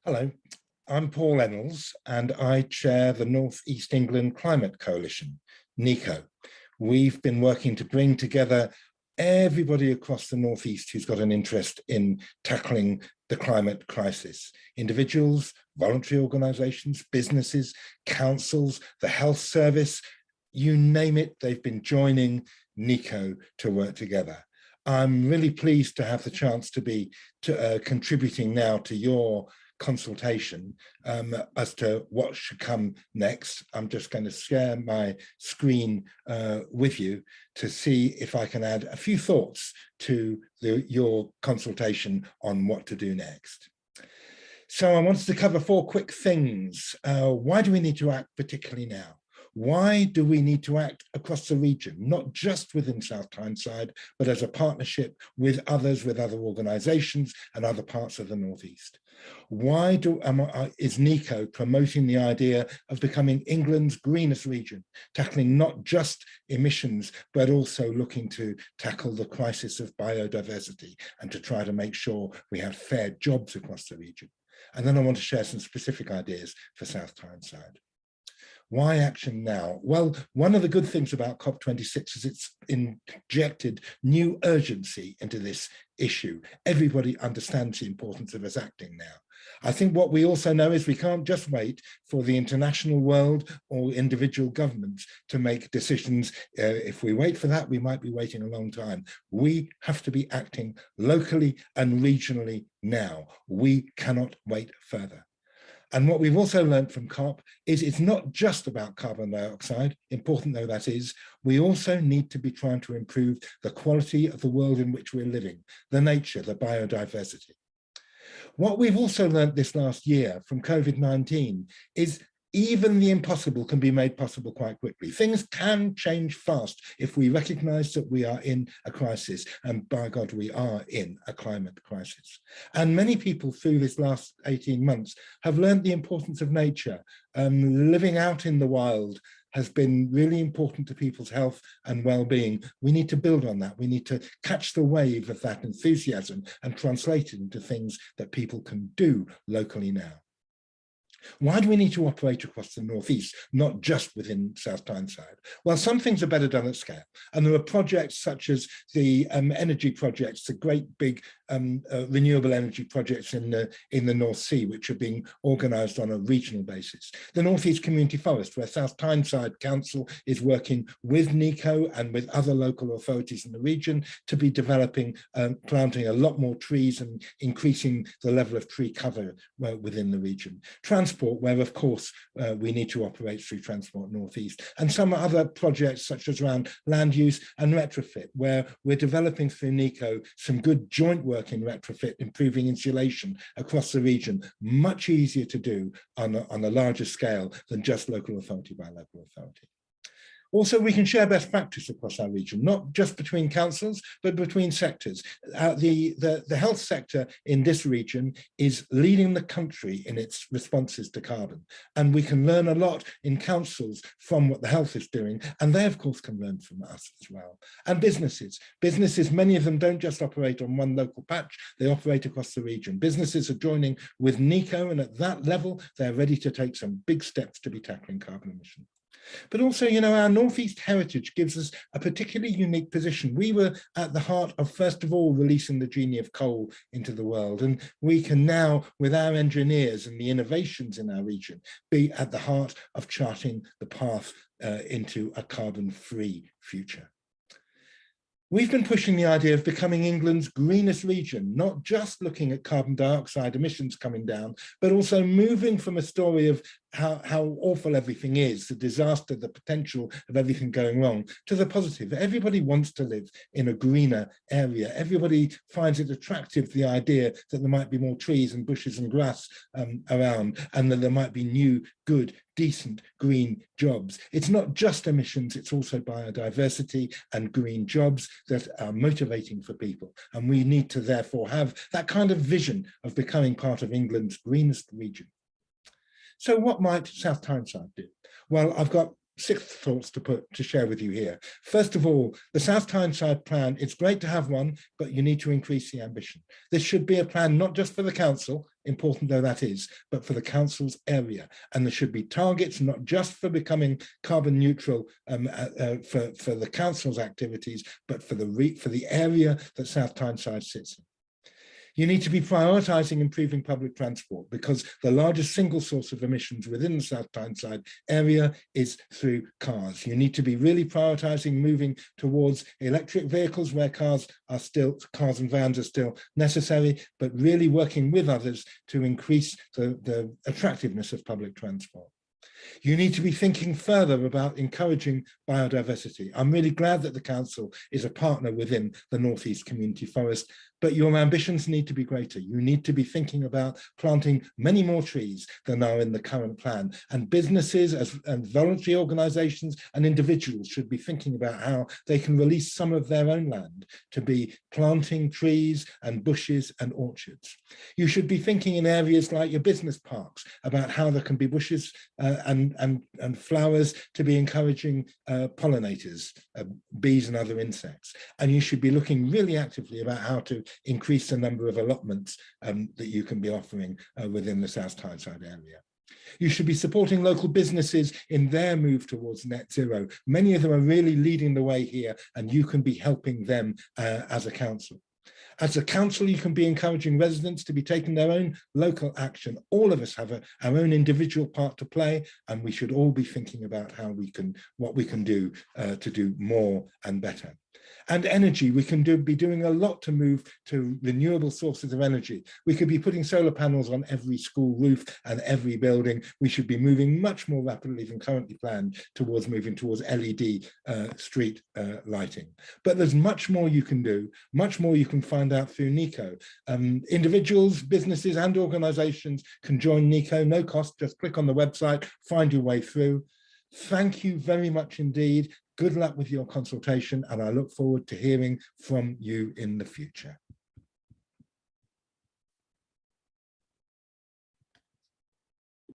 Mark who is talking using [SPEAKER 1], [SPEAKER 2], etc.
[SPEAKER 1] Hello, I'm Paul Ennals and I chair the North East England Climate Coalition, NEECCo. We've been working to bring together everybody across the North East who's got an interest in tackling the climate crisis. Individuals, voluntary organisations, businesses, councils, the health service, you name it, they've been joining NEECCo to work together. I'm really pleased to have the chance to be contributing now to your consultation as to what should come next. I'm just going to share my screen with you to see if I can add a few thoughts to your consultation on what to do next. So I wanted to cover 4 quick things. Why do we need to act particularly now? Why do we need to act across the region, not just within South Tyneside, but as a partnership with others, with other organisations and other parts of the North East? Why is NEECCo promoting the idea of becoming England's greenest region, tackling not just emissions, but also looking to tackle the crisis of biodiversity and to try to make sure we have fair jobs across the region? And then I want to share some specific ideas for South Tyneside. Why action now? Well, one of the good things about COP26 is it's injected new urgency into this issue. Everybody understands the importance of us acting now. I think what we also know is we can't just wait for the international world or individual governments to make decisions. If we wait for that, we might be waiting a long time. We have to be acting locally and regionally now. We cannot wait further. And what we've also learned from COP is it's not just about carbon dioxide, important though that is, we also need to be trying to improve the quality of the world in which we're living, the nature, the biodiversity. What we've also learned this last year from COVID-19 is even the impossible can be made possible quite quickly. Things can change fast if we recognise that we are in a crisis, and by God, we are in a climate crisis. And many people through this last 18 months have learned the importance of nature. Living out in the wild has been really important to people's health and well-being. We need to build on that. We need to catch the wave of that enthusiasm and translate it into things that people can do locally now. Why do we need to operate across the North East, not just within South Tyneside? Well, some things are better done at scale. And there are projects such as the energy projects, the great big renewable energy projects in the North Sea, which are being organised on a regional basis. The North East Community Forest, where South Tyneside Council is working with NEECCo and with other local authorities in the region to be developing, planting a lot more trees and increasing the level of tree cover within the region. Transport, where of course we need to operate through Transport North East, and some other projects such as around land use and retrofit, where we're developing through NEECCo some good joint work in retrofit, improving insulation across the region, much easier to do on a larger scale than just local authority by local authority. Also, we can share best practice across our region, not just between councils, but between sectors. The health sector in this region is leading the country in its responses to carbon. And we can learn a lot in councils from what the health is doing. And they, of course, can learn from us as well. And businesses, many of them don't just operate on one local patch, they operate across the region. Businesses are joining with NEECCo, and at that level, they're ready to take some big steps to be tackling carbon emissions. But also, you know, our Northeast heritage gives us a particularly unique position. We were at the heart of, first of all, releasing the genie of coal into the world. And we can now, with our engineers and the innovations in our region, be at the heart of charting the path into a carbon-free future. We've been pushing the idea of becoming England's greenest region, not just looking at carbon dioxide emissions coming down, but also moving from a story of how awful everything is, the disaster, the potential of everything going wrong, to the positive. Everybody wants to live in a greener area. Everybody finds it attractive, the idea that there might be more trees and bushes and grass around, and that there might be new, good, decent green jobs. It's not just emissions, it's also biodiversity and green jobs that are motivating for people. And we need to therefore have that kind of vision of becoming part of England's greenest region. So what might South Tyneside do? Well, I've got 6 thoughts to share with you here. First of all, the South Tyneside plan, it's great to have one, but you need to increase the ambition. This should be a plan not just for the council, important though that is, but for the council's area. And there should be targets, not just for becoming carbon neutral for the council's activities, but for the area that South Tyneside sits in. You need to be prioritising improving public transport, because the largest single source of emissions within the South Tyneside area is through cars. You need to be really prioritising moving towards electric vehicles where cars and vans are still necessary, but really working with others to increase the attractiveness of public transport. You need to be thinking further about encouraging biodiversity. I'm really glad that the council is a partner within the North East Community Forest, but your ambitions need to be greater. You need to be thinking about planting many more trees than are in the current plan. And businesses and voluntary organisations and individuals should be thinking about how they can release some of their own land to be planting trees and bushes and orchards. You should be thinking in areas like your business parks about how there can be bushes and flowers to be encouraging pollinators, bees and other insects. And you should be looking really actively about how to increase the number of allotments that you can be offering within the South Tyneside area. You should be supporting local businesses in their move towards net zero. Many of them are really leading the way here, and you can be helping them as a council. As a council, you can be encouraging residents to be taking their own local action. All of us have our own individual part to play, and we should all be thinking about what we can do to do more and better. And energy, we can be doing a lot to move to renewable sources of energy. We could be putting solar panels on every school roof and every building. We should be moving much more rapidly than currently planned towards moving towards LED street lighting. But there's much more you can do, much more you can find out through NEECCo. Individuals, businesses and organisations can join NEECCo, no cost, just click on the website, find your way through. Thank you very much indeed. Good luck with your consultation, and I look forward to hearing from you in the future.